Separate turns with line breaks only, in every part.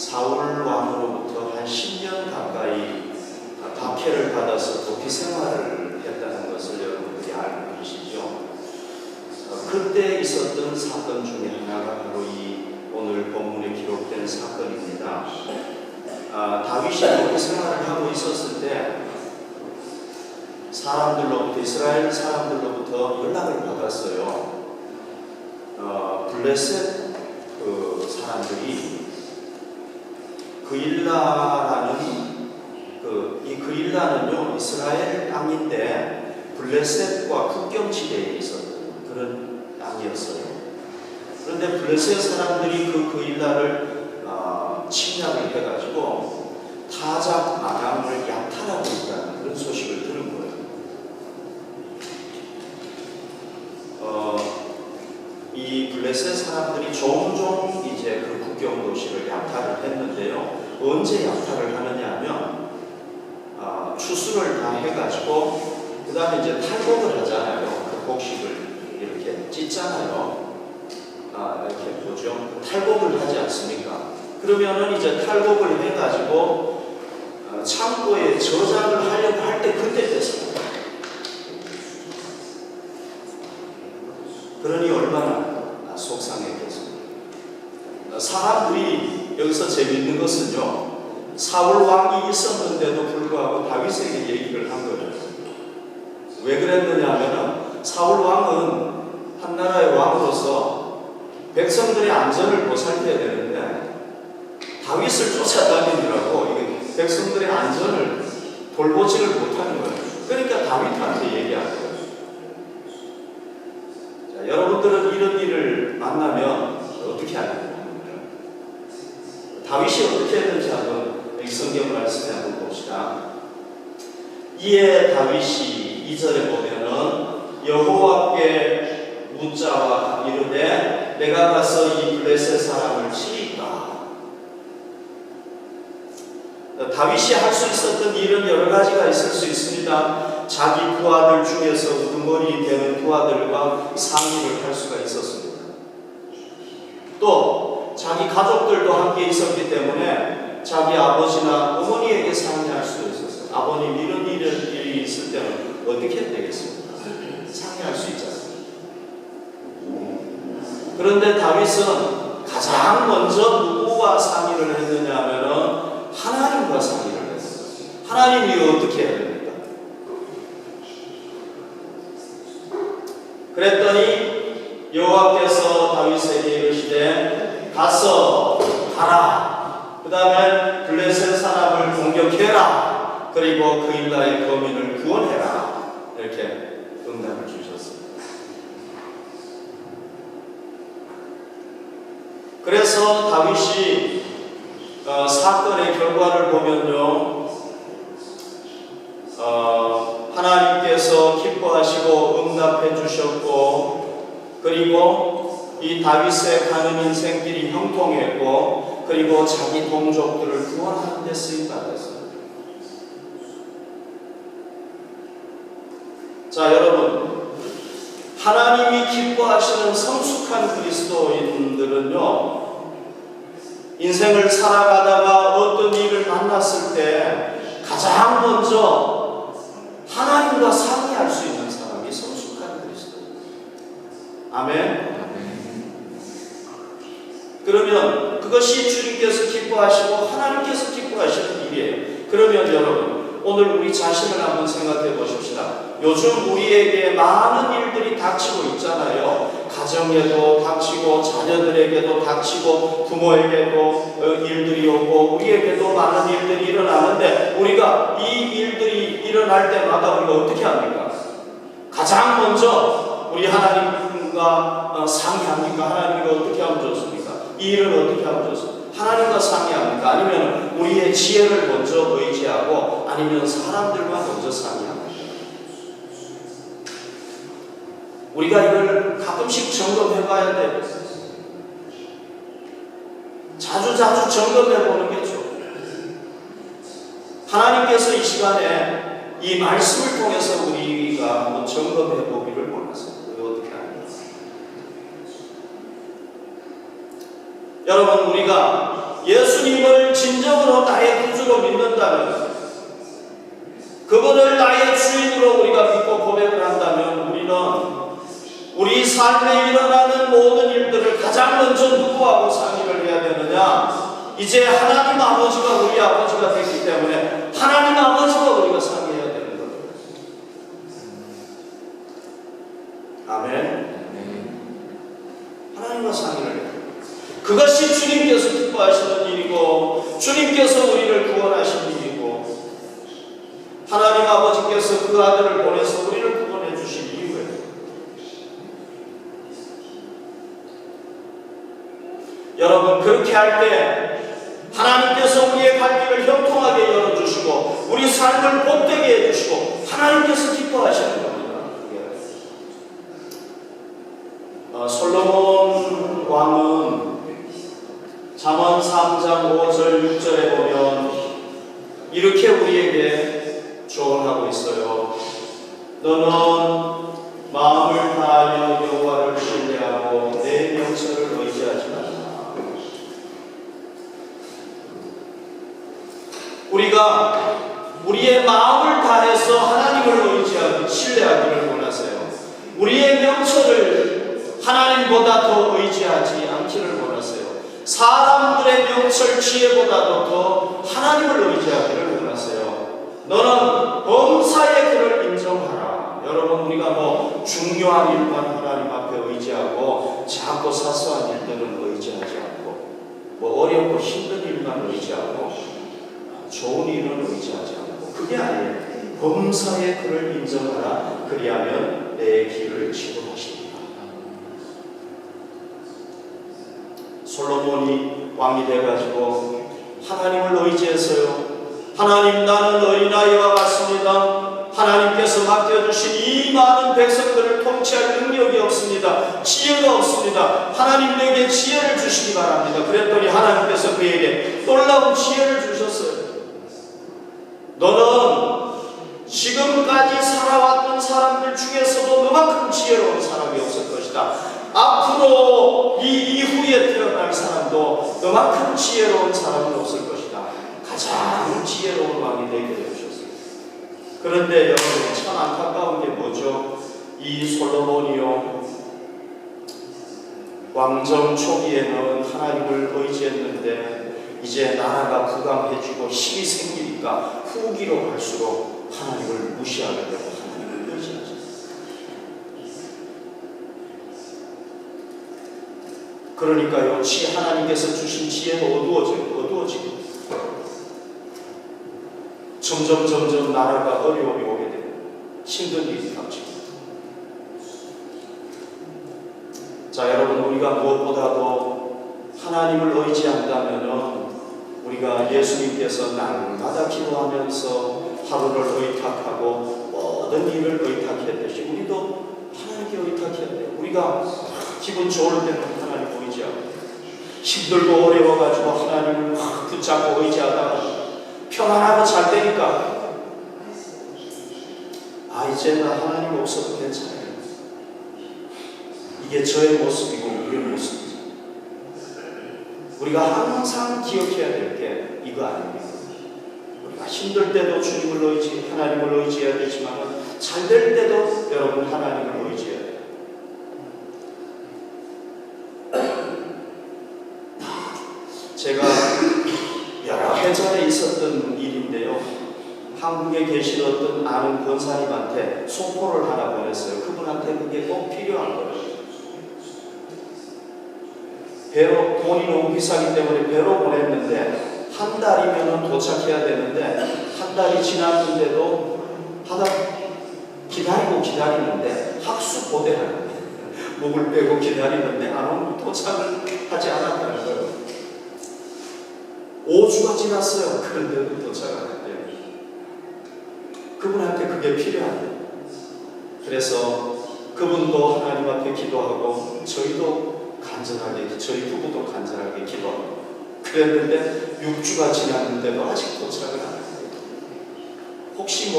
사울 왕으로부터 한 10년 가까이 박해를 받아서 도피 생활을 했다는 것을 여러분들이 알고 계시죠? 그때 있었던 사건 중에 하나가 바로 이 오늘 본문에 기록된 사건입니다. 다윗이 도피 생활을 하고 있었을 때 이스라엘 사람들로부터 연락을 받았어요. 블레셋 그 사람들이 그일라는요 이스라엘 땅인데 블레셋과 국경지대에 있었던 그런 땅이었어요. 그런데 블레셋 사람들이 그일라를 침략을 해가지고 타작 아람을 약탈하고 있다는 그런 소식을 들은 거예요. 이 블레셋 사람들이 종종 이제 그 국경 도시를 약탈을 했는데요. 언제 약탈을 하느냐 하면 추수를 다 해가지고 그 다음에 이제 탈곡을 하잖아요. 그 곡식을 이렇게 찢잖아요. 이렇게 보죠. 탈곡을 하지 않습니까? 그러면은 이제 탈곡을 해가지고 창고에 저장을 하려고 할 때 그때 뺐습니다. 그러니 얼마나 속상했겠습니까? 사람들이 여기서 재미있는 것은요, 사울 왕이 있었는데도 불구하고 다윗에게 얘기를 한 거예요. 왜 그랬느냐 하면 사울 왕은 한 나라의 왕으로서 백성들의 안전을 보살펴야 되는데 다윗을 쫓아다니느라고 백성들의 안전을 돌보지를 못하는 거예요. 그러니까 다윗한테 얘기한 거예요. 자, 여러분들은 이런 일을 만나면 어떻게 하냐? 다윗이 어떻게 했는지 한번 여기 성경 말씀에 한번 봅시다. 이에 다윗이 2절에 보면은 여호와께 묻자와 이르되 내가 가서 이 블레셋 사람을 치리까. 다윗이 할 수 있었던 일은 여러 가지가 있을 수 있습니다. 자기 부하들 중에서 우두머리 되는 부하들과 상의를 할 수가 있었습니다. 또 자기 가족들도 함께 있었기 때문에 자기 아버지나 어머니에게 상의할 수도 있었어요. 아버님 이런 일이 있을 때는 어떻게 해야 되겠습니까? 상의할 수 있잖아요. 그런데 다윗은 가장 먼저 누구와 상의를 했느냐 하면은 하나님과 상의를 했어요. 하나님이 어떻게 해야 됩니까? 그랬더니 여호와께서 다윗에게 이르시되 가라. 그 다음에 블레셋 사람을 공격해라. 그리고 그일라의 거민을 구원해라. 이렇게 응답을 주셨습니다. 그래서 다윗이 사건의 결과를 보면요, 하나님께서 기뻐하시고 응답해 주셨고, 그리고 이 다윗의 가는 인생길이 형통했고, 그리고 자기 동족들을 구원하는 데 쓰임받았어요. 자, 여러분, 하나님이 기뻐하시는 성숙한 그리스도인들은요, 인생을 살아가다가 어떤 일을 만났을 때 가장 먼저 하나님과 상의할 수 있는 사람이 성숙한 그리스도입니다. 아멘. 그러면 그것이 주님께서 기뻐하시고 하나님께서 기뻐하시는 일이에요. 그러면 여러분, 오늘 우리 자신을 한번 생각해 보십시다. 요즘 우리에게 많은 일들이 닥치고 있잖아요. 가정에도 닥치고, 자녀들에게도 닥치고, 부모에게도 일들이 오고, 우리에게도 많은 일들이 일어나는데, 우리가 이 일들이 일어날 때마다 우리가 어떻게 합니까? 가장 먼저 우리 하나님과 상의합니까? 하나님과 어떻게 하면 좋습니까? 이 일을 어떻게 하면 좋습니까? 하나님과 상의합니까? 아니면 우리의 지혜를 먼저 의지하고, 아니면 사람들과 먼저 상의합니까? 우리가 이걸 가끔씩 점검해 봐야 돼요. 자주 점검해 보는 게 좋아요. 하나님께서 이 시간에 이 말씀을 통해서 우리가 한번 점검해 보기를 원하세요. 어떻게 합니까? 여러분, 우리가 예수님을 구주로 믿는다면, 그분을 나의 주인으로 우리가 믿고 고백을 한다면, 우리는 우리 삶에 일어나는 모든 일들을 가장 먼저 누구하고 상의를 해야 되느냐? 이제 하나님 아버지가 우리 아버지가 됐기 때문에 하나님 아버지가 우리가 상의해야 되는 거예요. 아멘. 하나님과 상의를 해요. 그것이 주님께서 기뻐하시는 일이고, 주님께서 우리를 구원하신 일이고, 하나님 아버지께서 그 아들을 보내서 우리를 구원해 주신 이유예요. 여러분, 그렇게 할 때 하나님께서 우리의 갈 길을 형통하게 열어주시고 우리 삶을 복되게 해주시고 하나님께서 기뻐하시는 겁니다. 솔로몬 왕은 잠언 3장 5절 6절에 보면 이렇게 우리에게 조언하고 있어요. 너는 마음을 다하여 여호와를 신뢰하고 내 명철을 의지하지 말라. 우리가 우리의 마음을 다해서 하나님을 의지하고 신뢰하기를 원하세요. 우리의 명철을 하나님보다 더 의지하지 않기를 원하세요. 사람들의 명철 지혜보다도 더 하나님을 의지하기를 원하세요. 너는 범사의 그를 인정하라. 여러분, 우리가 중요한 일만 하나님 앞에 의지하고 작고 사소한 일들은 의지하지 않고 어렵고 힘든 일만 의지하고 좋은 일은 의지하지 않고, 그게 아니에요. 범사의 그를 인정하라. 그리하면 내 길을 지도하시리라. 솔로몬이 왕이 돼가지고 하나님을 의지해서요, 하나님, 나는 어린아이와 같습니다. 하나님께서 맡겨주신 이 많은 백성들을 통치할 능력이 없습니다. 지혜가 없습니다. 하나님, 내게 지혜를 주시기 바랍니다. 그랬더니 하나님께서 그에게 놀라운 지혜를 주셨어요. 너는 지금까지 살아왔던 사람들 중에서도 너만큼 지혜로운 사람이 없을 것이다. 앞으로 이 이후에 태어날 사람도 너만큼 지혜로운 사람은 없을 것이다. 가장 지혜로운 왕이 되게 되셨어요. 그런데 여러분, 참 안타까운 게 뭐죠? 이 솔로몬이요, 왕정 초기에는 하나님을 의지했는데 이제 나라가 부강해지고 힘이 생기니까 후기로 갈수록 하나님을 무시하게 되고 하나님을 의지하죠. 그러니까요, 하나님께서 주신 지혜가 어두워지고 점점 나라가 어려움이 오게 되고 힘든 일이 닥치고. 자, 여러분, 우리가 무엇보다도 하나님을 의지한다면 우리가 예수님께서 날마다 기도하면서 하루를 의탁하고 모든 일을 의탁했듯이 우리도 하나님께 의탁해야 돼요. 우리가 기분 좋을 때는 하나님 의지하고, 힘들고 어려워가지고 하나님을 붙잡고 의지하다가 평안하고 잘 되니까 이제 나 하나님 없어도 괜찮아요. 이게 저의 모습이고 우리의 모습이죠. 우리가 항상 기억해야 될 게 이거 아닙니까? 우리가 힘들 때도 주님을 하나님을 의지해야 되지만 잘 될 때도 여러분 하나님을 의지해야 돼요. 제가 여러 해 전에 있었던 일인데요, 한국에 계신 어떤 아는 권사님한테 소포를 하나 보냈어요. 그분한테 그게 꼭 필요한 거예요. 배로, 돈이 너무 비싸기 때문에 배로 보냈는데 한 달이면 도착해야 되는데 한 달이 지났는데도 기다리는데 학수고대하는 거예요. 목을 빼고 기다리는데 안 오면 도착을 하지 않았다는 거예요. 5주가 지났어요. 그런데도 도착을 안 했대요. 그분한테 그게 필요하대요. 그래서 그분도 하나님 앞에 기도하고 저희도 간절하게, 저희 부부도 간절하게 기도하고 그랬는데 6주가 지났는데도 아직 도착을 안 했어요. 혹시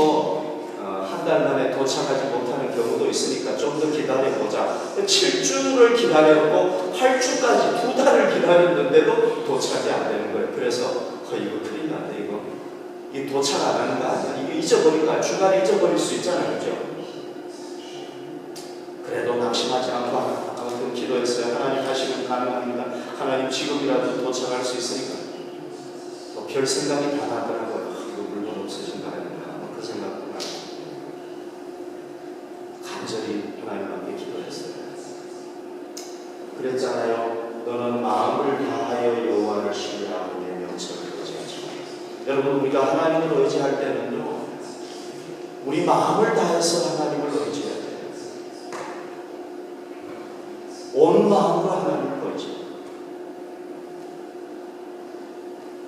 한 달 만에 도착하지 못하는 경우도 있으니까 좀 더 기다려보자. 7주를 기다렸고 8주까지 2달을 기다렸는데도 도착이 안 되는 거예요. 그래서 이거 큰일 났네. 이거 이 도착 안 하는 거 아니야? 이거 잊어버릴까? 중간에 잊어버릴 수 있잖아요. 그죠? 그래도 낙심하지 않고 아무튼 기도했어요. 하나님 하시면 가능합니다. 하나님 지금이라도 도착할 수 있으니까. 별 생각이 다 나더라고요. 이거 물건 없어진 거 아닌가. 그 생각도 나고. 간절히 하나님 앞에 기도했어요. 그랬잖아요. 너는 마음을 다하여 여호와를 신뢰하고 내 명철을 의지하지. 여러분, 우리가 하나님을 의지할 때는요, 우리 마음을 다해서 하나님을 의지해야 돼요. 온 마음으로 하나님을 의지해요.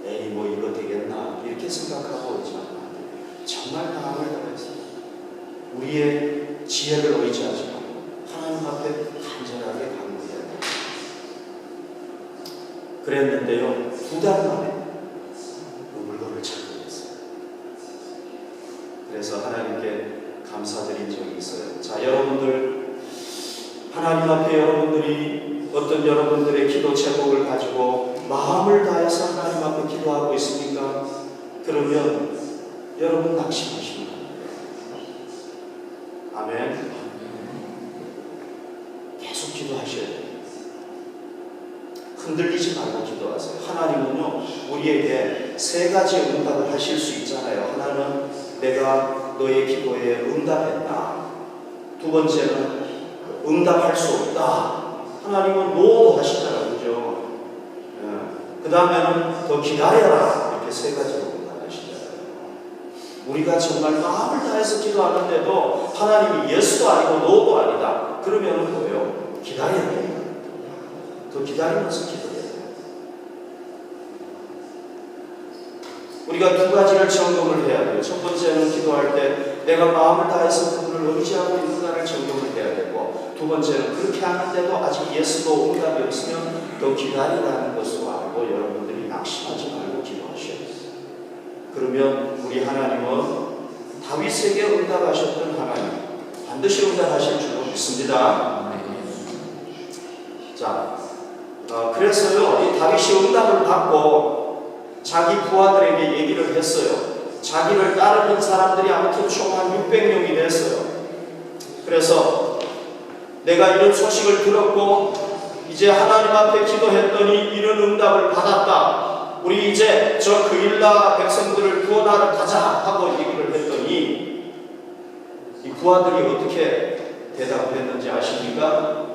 에이, 뭐 이거 되겠나 이렇게 생각하고 의지하면 안 돼요. 정말 마음을 다해서 우리의 지혜를 의지하지 말고 하나님 앞에 간절하게 간구해야 돼요. 그랬는데요, 2달 만에 그 물건을 찾게 됐어요. 그래서 하나님께 감사드린 적이 있어요. 자, 여러분들, 하나님 앞에 여러분들이 어떤 여러분들의 기도 제목을 가지고 마음을 다해서 하나님 앞에 기도하고 있습니까? 그러면 여러분 낙심하시면 안 돼요. 아멘. 계속 기도하셔야 돼요. 흔들리지 말고 기도하세요. 하나님은요, 우리에게 3가지 응답을 하실 수 있잖아요. 하나는 내가 너의 기도에 응답했다. 2번째는 응답할 수 없다. 하나님은 노도 하시잖아요. 그죠? 그 다음에는 더 기다려라. 이렇게 3가지로 응답하시잖아요. 우리가 정말 마음을 다해서 기도하는데도 하나님이 예스도 아니고 노도 아니다. 그러면 뭐예요? 기다려야 돼요. 더 기다리면서 기도해야 돼요. 우리가 2가지를 점검을 해야 돼요. 첫 번째는 기도할 때 내가 마음을 다해서 그분을 의지하고 있는가를 점검을 해야 되고, 2번째는 그렇게 하는데도 아직 예스도 응답이 없으면 더 기다리라는 것으로 알고 여러분들이 낙심하지 말고 기도하셔야 돼요. 그러면 우리 하나님은 다윗에게 응답하셨던 하나님, 반드시 응답하실 줄로 믿습니다. 자, 그래서요, 이 다윗이 응답을 받고 자기 부하들에게 얘기를 했어요. 자기를 따르는 사람들이 아무튼 총 한 600명이 됐어요. 그래서 내가 이런 소식을 들었고 이제 하나님 앞에 기도했더니 이런 응답을 받았다. 우리 이제 저 그일라 백성들을 구원하러 가자 하고 얘기를 했더니 이 부하들이 어떻게 대답을 했는지 아십니까?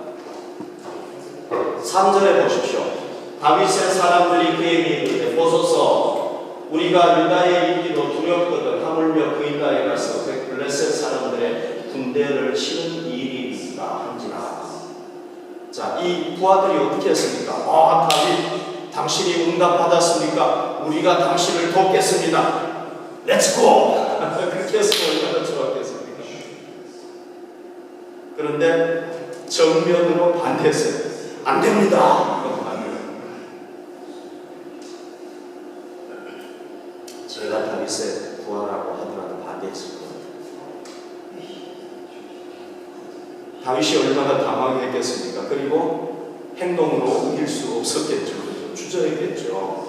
3절에 보십시오. 다윗의 사람들이 그에게 이르되 보소서, 우리가 유다의 인기도 두렵거든 하물며 그일라에 가서 블레셋 사람들의 군대를 치는 일이 있다 한지라. 자, 이 부하들이 어떻게 했습니까? 다윗, 당신이 응답받았습니까? 우리가 당신을 돕겠습니다. 렛츠고! 그렇게 했으면 얼마나 좋았겠습니까? 그런데 정면으로 반대했어요. 안 됩니다. 제가 다윗의 부하라고 하더라도 반대했을 거예요. 다윗이 얼마나 당황했겠습니까? 그리고 행동으로 옮길 수 없었겠죠. 주저했겠죠.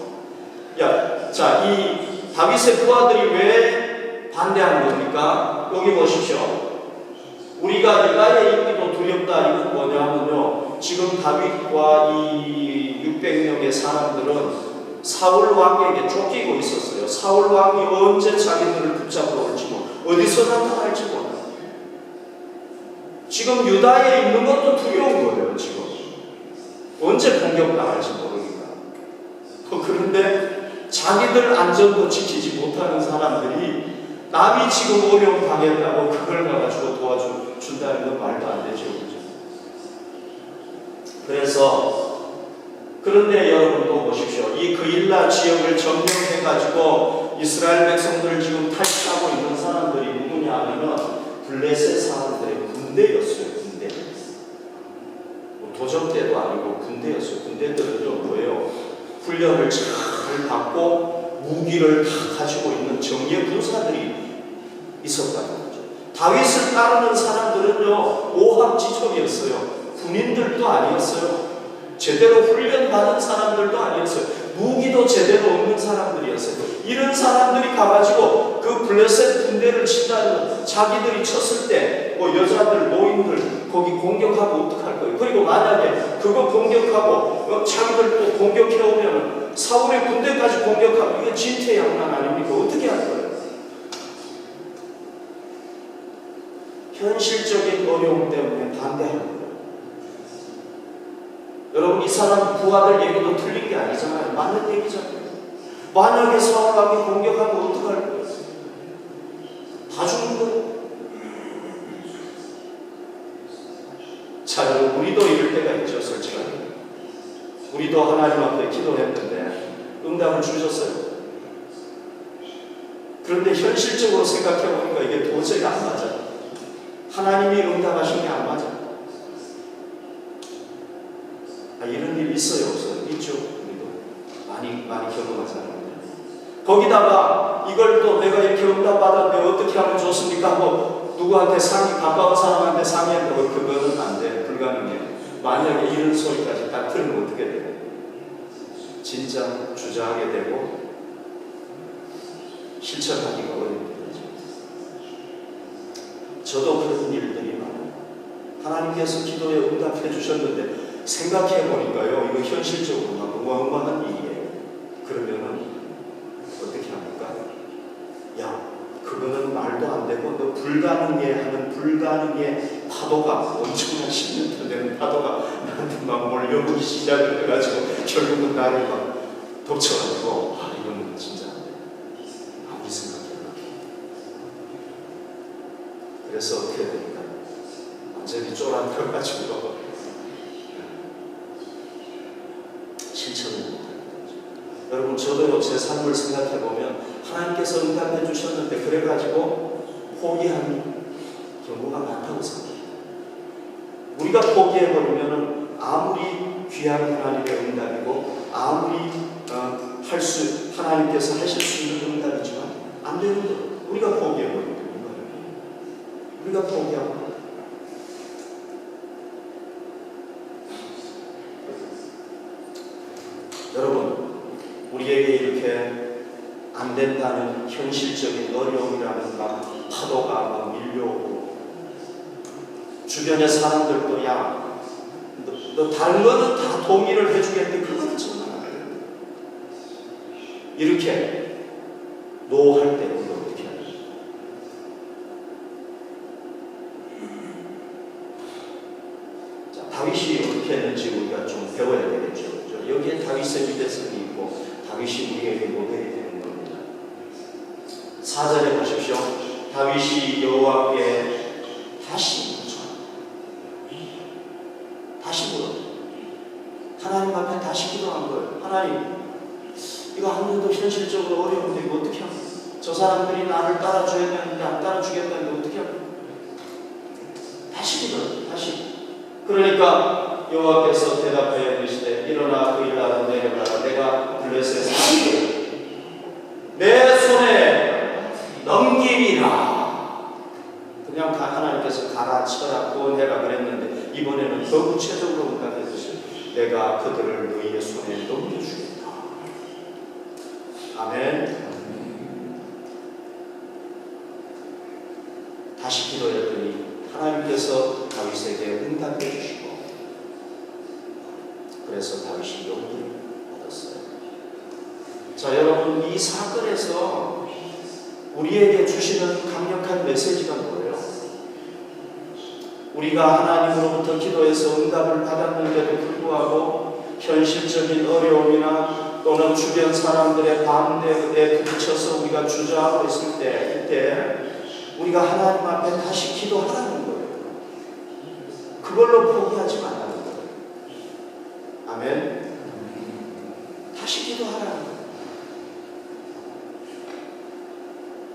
자, 이 다윗의 부하들이 왜 반대한 겁니까? 여기 보십시오. 우리가 유다의 인기도 두렵다. 이건 뭐냐면요, 지금 다윗과 이 600명의 사람들은 사울 왕에게 쫓기고 있었어요. 사울 왕이 언제 자기들을 붙잡으러 올지 어디서 나타날지 몰라요. 지금 유다에 있는 것도 두려운 거예요. 지금 언제 공격당할지 모르니까. 그런데 자기들 안전도 지키지 못하는 사람들이 남이 지금 어려움 당했다고 그걸 가지고 도와준다는 건 말도 안 되죠. 그래서 그런데 여러분 또 보십시오. 이 그일라 지역을 점령해가지고 이스라엘 백성들을 지금 탈취하고 있는 사람들이 누구냐 하면은 블레셋 사람들의 군대였어요. 군대. 도적대도 아니고 군대였어요. 군대들은요 뭐예요? 훈련을 잘 받고 무기를 다 가지고 있는 정예 군사들이 있었다는 거죠. 다윗을 따르는 사람들은요 오합지졸이었어요. 군인들도 아니었어요. 제대로 훈련받은 사람들도 아니었어요. 무기도 제대로 없는 사람들이었어요. 이런 사람들이 가가지고 블레셋 군대를 친다는 자기들이 쳤을 때 여자들, 노인들 거기 공격하고 어떡할 거예요? 그리고 만약에 그거 공격하고 자기들 또 공격해 오면 사울의 군대까지 공격하고 이거 진퇴양난 아닙니까? 어떻게 할 거예요? 현실적인 어려움 때문에 반대하는 거예요. 여러분, 이 사람 부하들 얘기도 틀린 게 아니잖아요. 맞는 얘기잖아요. 만약에 사울왕이 공격하면 어떡할 거예요? 다 죽는 거예요. 자, 여러분, 우리도 이럴 때가 있죠, 솔직하게. 우리도 하나님 앞에 기도했는데 응답을 주셨어요. 그런데 현실적으로 생각해보니까 이게 도저히 안 맞아요. 하나님이 응답하신 게 안 맞아요. 이런 일 있어요, 없어요? 있죠. 우리도 많이 경험하잖아요. 거기다가 이걸 또 내가 이렇게 응답받았는데 어떻게 하면 좋습니까? 하고 누구한테 가까운 사람한테 상의한다고 그거는 안 돼. 불가능해. 만약에 이런 소리까지 딱 들으면 어떻게 돼요? 진짜 주저하게 되고 실천하기가 어렵게 되죠. 저도 그런 일들이 많아요. 하나님께서 기도에 응답해 주셨는데 생각해 보니까요, 이거 현실적으로 어마어마한 일이에요. 그러면은 어떻게 합니까? 야, 그거는 말도 안 되고 너 불가능해 하는 불가능의 파도가 엄청난 10m 되는 파도가 나한테 막 몰려오기 시작을 해가지고 결국은 나를 막 덮쳐가지고 이거는 진짜 안 돼. 아무리 생각해도. 그래서 어떻게 됩니까? 완전히 쫄아들어가지고 실천을 못합니다. 여러분, 저도 제 삶을 생각해보면 하나님께서 응답해 주셨는데 그래가지고 포기하는 경우가 많다고 생각합니다. 우리가 포기해버리면 아무리 귀한 하나님의 응답이고 아무리 하나님께서 하실 수 있는 응답이지만 안 되는 거예요. 우리가 포기해버리는 거예요. 우리가 포기하고 여러분, 우리에게 이렇게 안 된다는 현실적인 어려움이라는 파도가 막 밀려오고 주변의 사람들도 야, 너 다른 거는 다 동의를 해주겠는데 그거는 정말 안 돼요. 이렇게 노할 때 우리가 어떻게 하냐? 자, 다윗이 어떻게 했는지 우리가 좀 배워야 되겠죠. 여기에 다윗의 위대성이 있고 다윗이 우리에게 모델이 되는 겁니다. 4절에 보십시오. 다윗이 여호와께 다시 물어. 하나님 앞에 다시 기도한 거예요. 하나님, 이거 아무래도 현실적으로 어려운데 이거 어떻게 하면? 저 사람들이 나를 따라줘야 되는데 안 따라주겠다는데 어떻게 하면? 다시 기도해. 다시. 그러니까 여호와께서 대답하여 이르시되 일어나 그 일나라 내려가라. 내가 블레셋 사람을 내 손에 넘기리라. 그냥 하나님께서 가라 치라 구원해라 그랬는데 이번에는 더 구체적으로 응답해 주시오. 내가 그들을 너희의 손에 넘겨주겠다. 아멘. 다시 기도했더니 하나님께서 다윗에게 응답해 주시고 그래서 다윗이 용기를 얻었어요. 자, 여러분, 이 사건에서 우리에게 주시는 강력한 메시지가 뭐예요? 우리가 하나님으로부터 기도해서 응답을 받았는데도 불구하고 현실적인 어려움이나 또는 주변 사람들의 반대에 부딪혀서 우리가 주저하고 있을 때 이때 우리가 하나님 앞에 다시 기도하라는 거예요. 그걸로 포기하지 말라는 거예요. 아멘. 다시 기도하라는 거예요.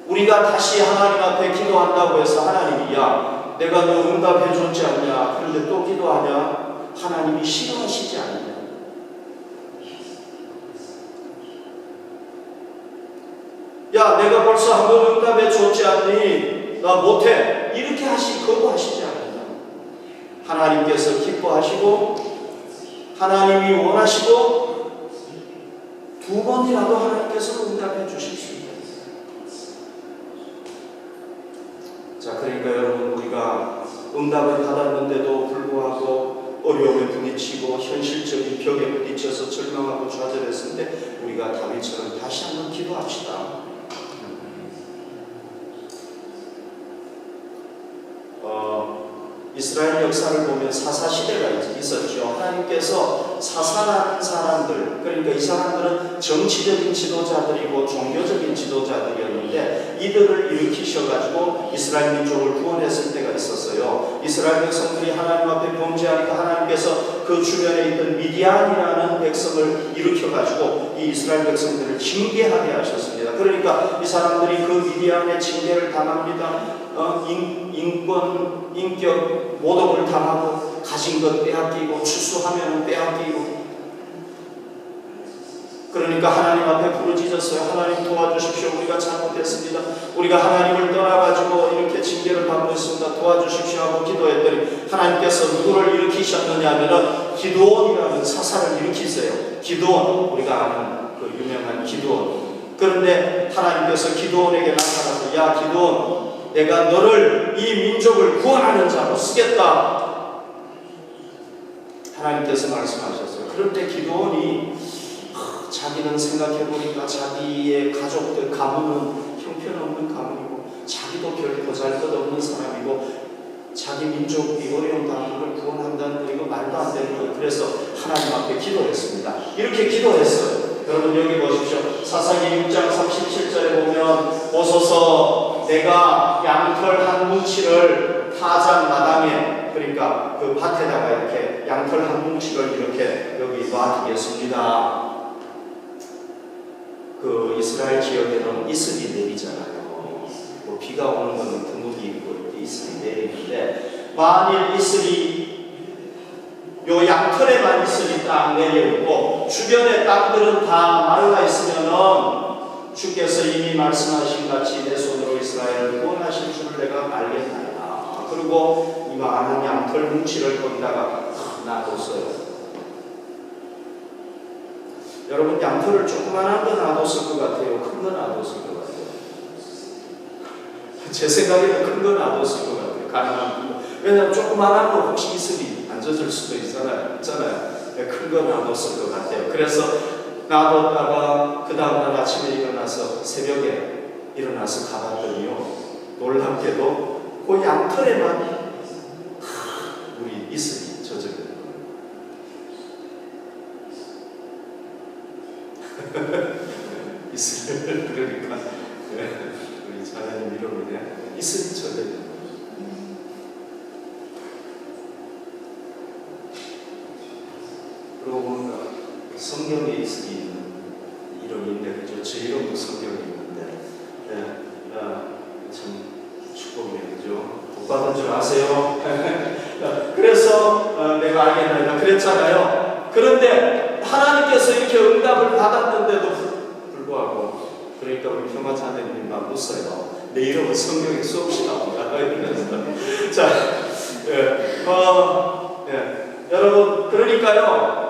우리가 다시 하나님 앞에 기도한다고 해서 하나님이 야, 내가 너 응답해 줬지 않냐? 그런데 또 기도하냐? 하나님이 싫어하시지 않느냐? 야, 내가 벌써 한 번 응답해 줬지 않니? 나 못해. 이렇게 거부하시지 않느냐? 하나님께서 기뻐하시고 하나님이 원하시고 두 번이라도 하나님께서 응답해 주실 수 있다. 자, 그러니까 여러분, 우리가 응답을 받았는데도 불구하고 어려움에 부딪히고 현실적인 벽에 부딪혀서 절망하고 좌절했을 때 우리가 다윗처럼 다시 한번 기도합시다. 이스라엘 역사를 보면 사사시대가 있었죠. 하나님께서 사사라는 사람들, 그러니까 이 사람들은 정치적인 지도자들이고 종교적인 지도자들이었는데 이들을 일으키셔가지고 이스라엘 민족을 구원했을 때가 있었어요. 이스라엘 백성들이 하나님 앞에 범죄하니까 하나님께서 그 주변에 있던 미디안이라는 백성을 일으켜가지고 이 이스라엘 백성들을 징계하게 하셨습니다. 그러니까 이 사람들이 그 미디안의 징계를 당합니다. 인격 모독을 당하고 가진 것 빼앗기고 추수하면 빼앗기고, 그러니까 하나님 앞에 부르짖었어요. 하나님 도와주십시오. 우리가 잘못했습니다. 우리가 하나님을 떠나가지고 이렇게 징계를 받고 있습니다. 도와주십시오 하고 기도했더니 하나님께서 누구를 일으키셨느냐 하면은 기드온이라는 사사를 일으키세요. 기드온, 우리가 아는 그 유명한 기드온. 그런데 하나님께서 기드온에게 나타나서, 야 기드온, 내가 너를 이 민족을 구원하는 자로 쓰겠다. 하나님께서 말씀하셨어요. 그럴 때 기드온이 자기는 생각해보니까 자기의 가족들 가문은 형편없는 가문이고 자기도 별 보잘것없는 사람이고 자기 민족이 어려움 당하는 걸 구원한다는 거 이거 말도 안 되는 거예요. 그래서 하나님 앞에 기도했습니다. 이렇게 기도했어요. 여러분 여기 보십시오. 사사기 6장 37절에 보면 보소서 내가 양털 한 뭉치를 타작 마당에, 그러니까 그 밭에다가 이렇게 양털 한 뭉치를 이렇게 여기 놔두겠습니다. 그 이스라엘 지역에는 이슬이 내리잖아요. 뭐 비가 오는 것은 드물이 있고 이슬이 내리는데 만일 이슬이 요 양털에만 이슬이 딱 내려있고 주변의 땅들은 다 말라 있으면은 주께서 이미 말씀하신 같이 내 손으로 이스라엘을 구원하실 줄을 내가 알겠나이다. 그리고 이 많은 양털 뭉치를 거기다가 놔뒀어요. 여러분 양털을 조그만한 거 놔뒀을 것 같아요? 큰 거 놔뒀을 것 같아요? 제 생각에는 큰 거 놔뒀을 것 같아요. 가능한 거. 왜냐하면 조그만한 거 혹시 이슬이 안 젖을 수도 있잖아요. 큰 거 놔뒀을 것 같아요. 그래서 놔뒀다가 그 다음날 아침에 일어나서 새벽에 일어나서 가봤더니요, 놀랍게도 그 양털에만 우리 이슬이 젖어 있는 거예요. 이슬 그러니까 우리 자녀님 이름이네. 이슬이 젖어 있는 거예요. 그러고 보니까 성경에 있는 이름인데, 그죠? 제 이름도 성경에 있는데, 참 축복이네요, 그죠? 복 받은 줄 아세요? 그래서 내가 알겠나이다 그랬잖아요. 그런데 하나님께서 이렇게 응답을 받았는데도 불구하고, 그러니까 우리 평화자매님만 웃어요. 내 이름은 성경에 수없이 나옵니다. 자, 여러분, 그러니까요.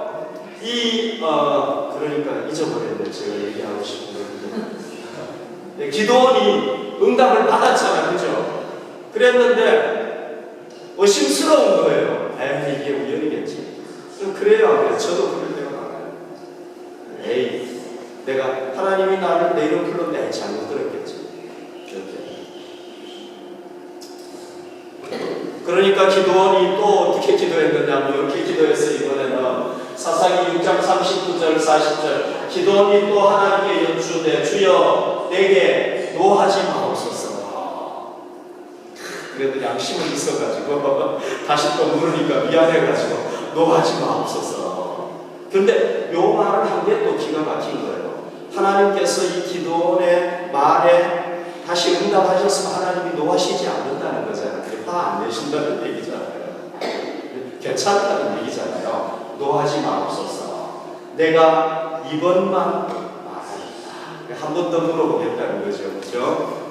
그러니까 잊어버렸는데 제가 얘기하고 싶은 건데, 기도원이 응답을 받았잖아요, 그죠? 그랬는데 의심스러운 거예요. 이게 우연이겠지. 그래요, 안 그래요? 저도 그럴 때가 많아요. 내가 하나님이 나를 내 이름 불렀는데 잘못 들었겠지. 그러니까 기도원이 또 어떻게 기도했느냐, 이렇게 기도했어요. 이번에는 사사기 6장 39절 40절 기도원이 또 하나님께 여쭈되 주여 내게 노하지 마옵소서. 그래도 양심은 있어가지고 다시 또 물으니까 미안해가지고 노하지 마옵소서. 근데 요 말을 한 게 또 기가 막힌 거예요. 하나님께서 이 기도원의 말에 다시 응답하셨으면 하나님이 노하시지 않는다는 거잖아요. 화 안 내신다는 얘기잖아요. 괜찮다는 얘기잖아요. 노하지 마옵소서. 내가 이번만 말하겠다. 한 번 더 물어보겠다는 거죠. 그렇죠?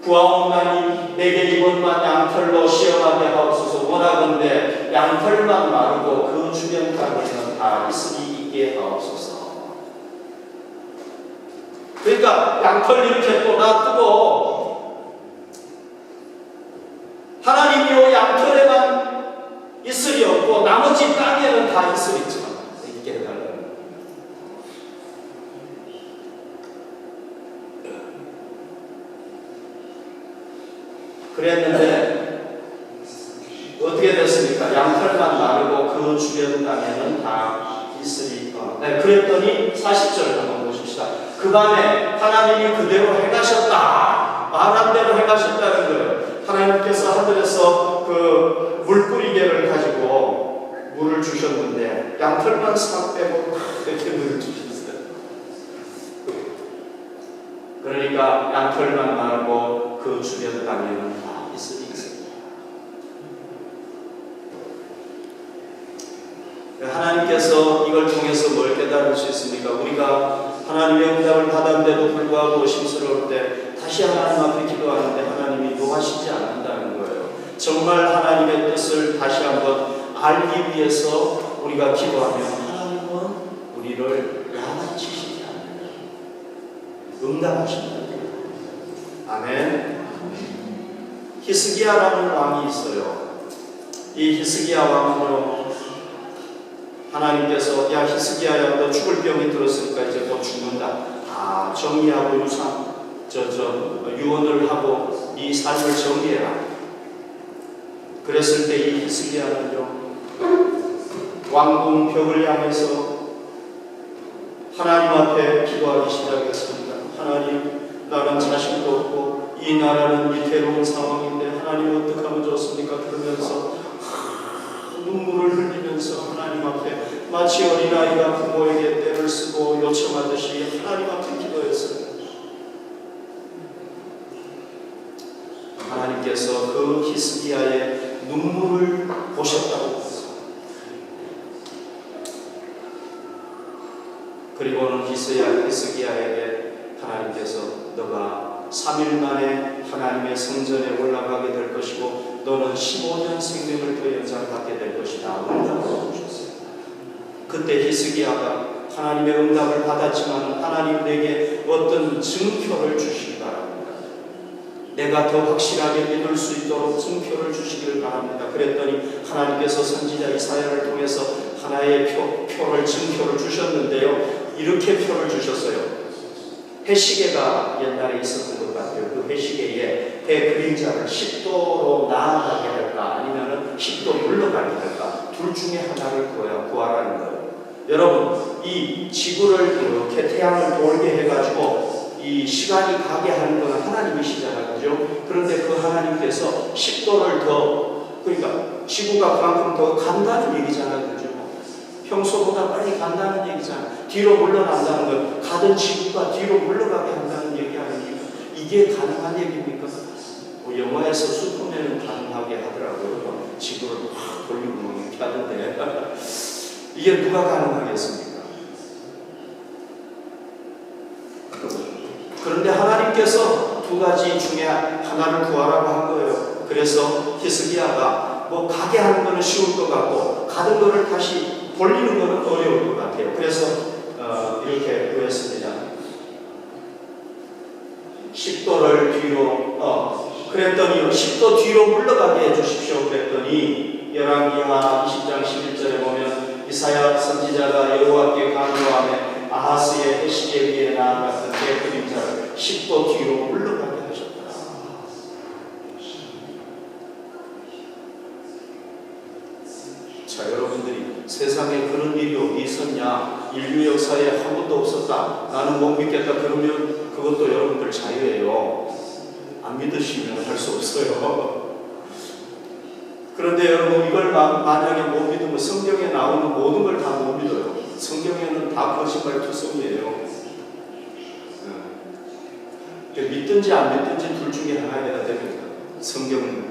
구하옵나니 내게 이번만 양털로 시험하게 하옵소서. 원하건대 양털만 마르고 그 주변 땅에는 다 이슬이 있게 하옵소서. 그러니까 양털 이렇게 또 놔두고 그랬는데 어떻게 됐습니까? 양털만 마르고 그 주변 땅에는 다 있으리까. 네, 그랬더니 40절을 한번 보십시다. 그 밤에 하나님이 그대로 행하셨다. 말한 대로 행하셨다는 거예요. 하나님께서 하늘에서 그 물뿌리개를 가지고 물을 주셨는데 양털만 싹 빼고 이렇게 물을 주셨어요. 그러니까 양털만 마르고 그 주변 땅에는 다 있으리. 하나님께서 이걸 통해서 뭘 깨달을 수 있습니까? 우리가 하나님의 응답을 받았는데도 불구하고 심스러울 때 다시 하나님 앞에 기도하는데 하나님이 노하시지 않는다는 거예요. 정말 하나님의 뜻을 다시 한번 알기 위해서 우리가 기도하면 하나님은 우리를 야만치시지 않는다. 응답하신다. 아멘. 히스기야라는 왕이 있어요. 이 히스기야 왕은요, 하나님께서 야 히스기야야 너 죽을 병이 들었으니까 이제 너 죽는다. 아 정리하고 유언을 하고 네 삶을 정리해라. 그랬을 때 이 히스기야는요 왕궁 벽을 향해서 하나님 앞에 기도하기 시작했습니다. 하나님 나는 자식도 없고 이 나라는 위태로운 상황인데 하나님 어떻게 하면 좋습니까? 그러면서 눈물을 흘리면서 하나님 앞에 마치 어린아이가 부모에게 떼를 쓰고 요청하듯이 하나님 앞에 기도했어요. 하나님께서 그 히스기야의 눈물을 보셨다고 했어요. 그리고는 히스기야에게 하나님께서 너가 3일 만에 하나님의 성전에 올라가게 될 것이고 너는 15년 생명을 더 연장받게 될 것이다. 응답을 주셨어요. 그때 히스기야가 하나님의 응답을 받았지만 하나님 내게 어떤 증표를 주시기 바랍니다. 내가 더 확실하게 믿을 수 있도록 증표를 주시기를 바랍니다. 그랬더니 하나님께서 선지자 이사야를 통해서 하나의 증표를 주셨는데요. 이렇게 표를 주셨어요. 해시계가 옛날에 있었던 것 같아요. 그 해시계에 해 그림자를 10도로 나아가게 할까 아니면 10도 물러가게 할까 둘 중에 하나를 구하라는 거예요. 여러분 이 지구를 이렇게 태양을 돌게 해가지고 이 시간이 가게 하는 건 하나님이시잖아요. 그죠? 그런데 그 하나님께서 10도를 더 그러니까 지구가 그만큼 더 간다는 얘기잖아요. 그죠? 평소보다 빨리 간다는 얘기잖아요. 뒤로 물러난다는 건 가던 지구가 뒤로 물러가게 한다는 얘기 아닙니까? 이게 가능한 얘기입니까? 뭐 영화에서 슈퍼맨은 가능하게 하더라고요. 지구를 확 돌리고 뭐 이렇게 하던데 이게 누가 가능하겠습니까? 그런데 하나님께서 두 가지 중에 하나를 구하라고 한 거예요. 그래서 히스기야가 뭐 가게 하는 거는 쉬울 것 같고 가던 거를 다시 돌리는 거는 어려울 것 같아요. 그래서 이렇게 구했습니다. 10도를 뒤로 그랬더니 10도 뒤로 물러가게 해주십시오. 그랬더니 열왕기하 20장 11절에 보면 이사야 선지자가 여호와께 간구하며 아하스의 해시계 위에 나아갔던 그 그림자를 10도 뒤로 물러가게 하셨다. 자, 여러분들이 세상에 그런 일이 어디 있었냐? 인류 역사에 한 번도 없었다. 나는 못 믿겠다. 그러면 그것도 여러분들 자유예요. 안 믿으시면 할 수 없어요. 그런데 여러분 이걸 만약에 못 믿으면 성경에 나오는 모든 걸 다 못 믿어요. 성경에는 다 거짓말 투성이에요. 믿든지 안 믿든지 둘 중에 하나 해야 됩니다. 성경을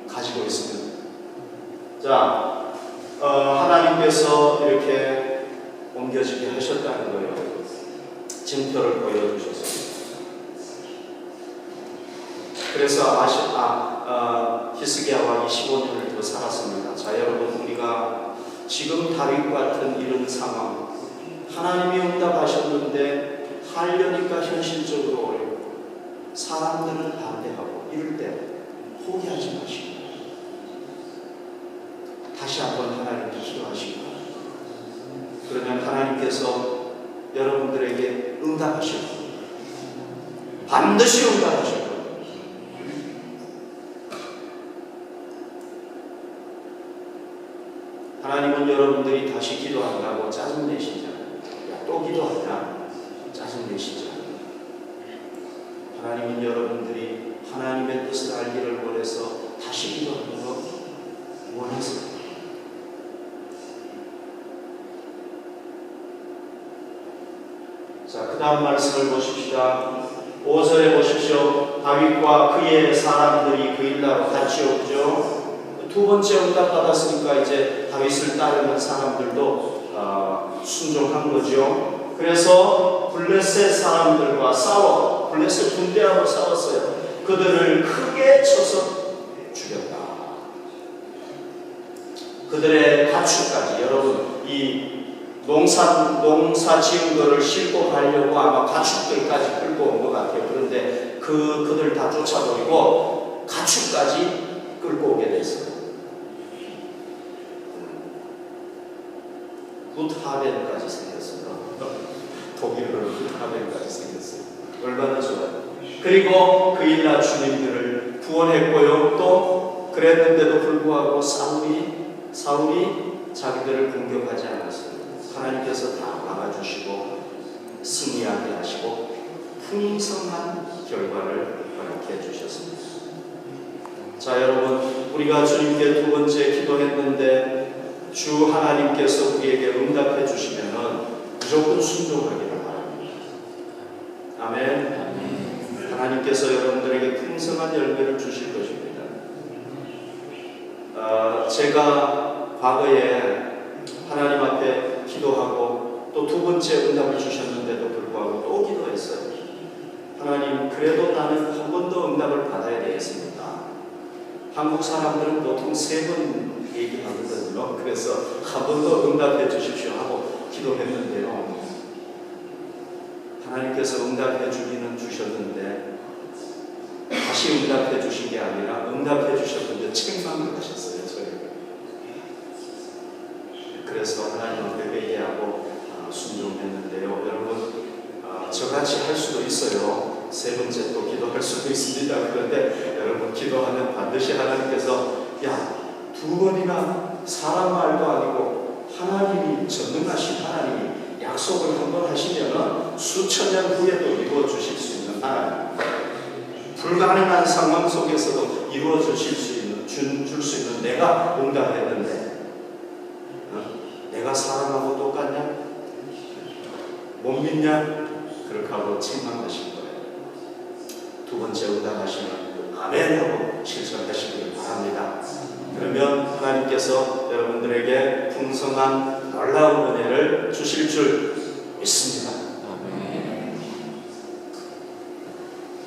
가지고 있으면. 자, 하나님께서 이렇게 옮겨지게 하셨다는 거예요. 증표를 보여주셨어요. 그래서 히스기야 왕이 15년을 더 살았습니다. 자, 여러분 우리가 지금 다윗 같은 이런 상황, 하나님이 응답하셨는데 하려니까 현실적으로 어렵고 사람들은 반대하고 이럴 때 포기하지 마시고 다시 한번 하나님께 기도하시고 그러면 하나님께서 여러분들에게 응답하실 거예요. 반드시 응답하실 거예요. 하나님은 여러분들이 하나님의 뜻을 알기를 원해서 다시 기도하는 거 원해서. 자, 그 다음 말씀을 보십시다. 5절에 보십시오. 다윗과 그의 사람들이 그 일나로 같이 오죠. 두 번째 응답 받았으니까 이제 다윗을 따르는 사람들도 순종한 거죠. 그래서 블레셋 사람들과 싸워, 블레셋 군대하고 싸웠어요. 그들을 크게 쳐서 죽였다. 그들의 가축까지, 여러분, 이 농사 지은 거를 싣고 가려고 아마 가축들까지 끌고 온 것 같아요. 그런데 그들 다 쫓아버리고 가축까지 끌고 오게 됐어요. 굿하벤까지 생겼어요. 독일어로 굿하벤까지 생겼어요. 얼마나 좋아요. 그리고 그 일날 주님들을 구원했고요. 또 그랬는데도 불구하고 사울이 자기들을 공격하지 않았어요. 하나님께서 다 막아주시고 승리하게 하시고 풍성한 결과를 허락해 주셨습니다. 자, 여러분, 우리가 주님께 두 번째 기도했는데 주 하나님께서 우리에게 응답해 주시면은 무조건 순종하기를 바랍니다. 아멘. 하나님께서 여러분들에게 풍성한 열매를 주실 것입니다. 제가 과거에 하나님 앞에 기도하고 또 두 번째 응답을 주셨는데도 불구하고 또 기도했어요. 하나님, 그래도 나는 한 번 더 응답을 받아야 되겠습니다. 한국 사람들은 보통 3번 얘기하거든요. 그래서 한 번 더 응답해 주십시오 하고 기도했는데요. 하나님께서 응답해 주기는 주셨는데 다시 응답해 주신 게 아니라 응답해 주셨는데 책망을 하셨어요. 저에게. 그래서 하나님 앞에 회개하고 순종했는데요. 여러분, 저같이 할 수도 있어요. 3번째 또 기도할 수도 있습니다. 그런데 여러분, 기도하면 반드시 하나님께서 두 번이나 사람 말도 아니고 하나님이 전능하신 하나님이 약속을 한 번 하시면 수천 년 후에도 이루어 주실 수 있는 하나님, 불가능한 상황 속에서도 이루어 주실 수 있는, 줄 수 있는 내가 응답했는데 내가 사람하고 똑같냐? 못 믿냐? 그렇게 하고 책망하신 거예요. 두 번째 응답하시면 아멘 하고 실천하시길 바랍니다. 그러면 하나님께서 여러분들에게 풍성한 놀라운 은혜를 주실 줄 믿습니다.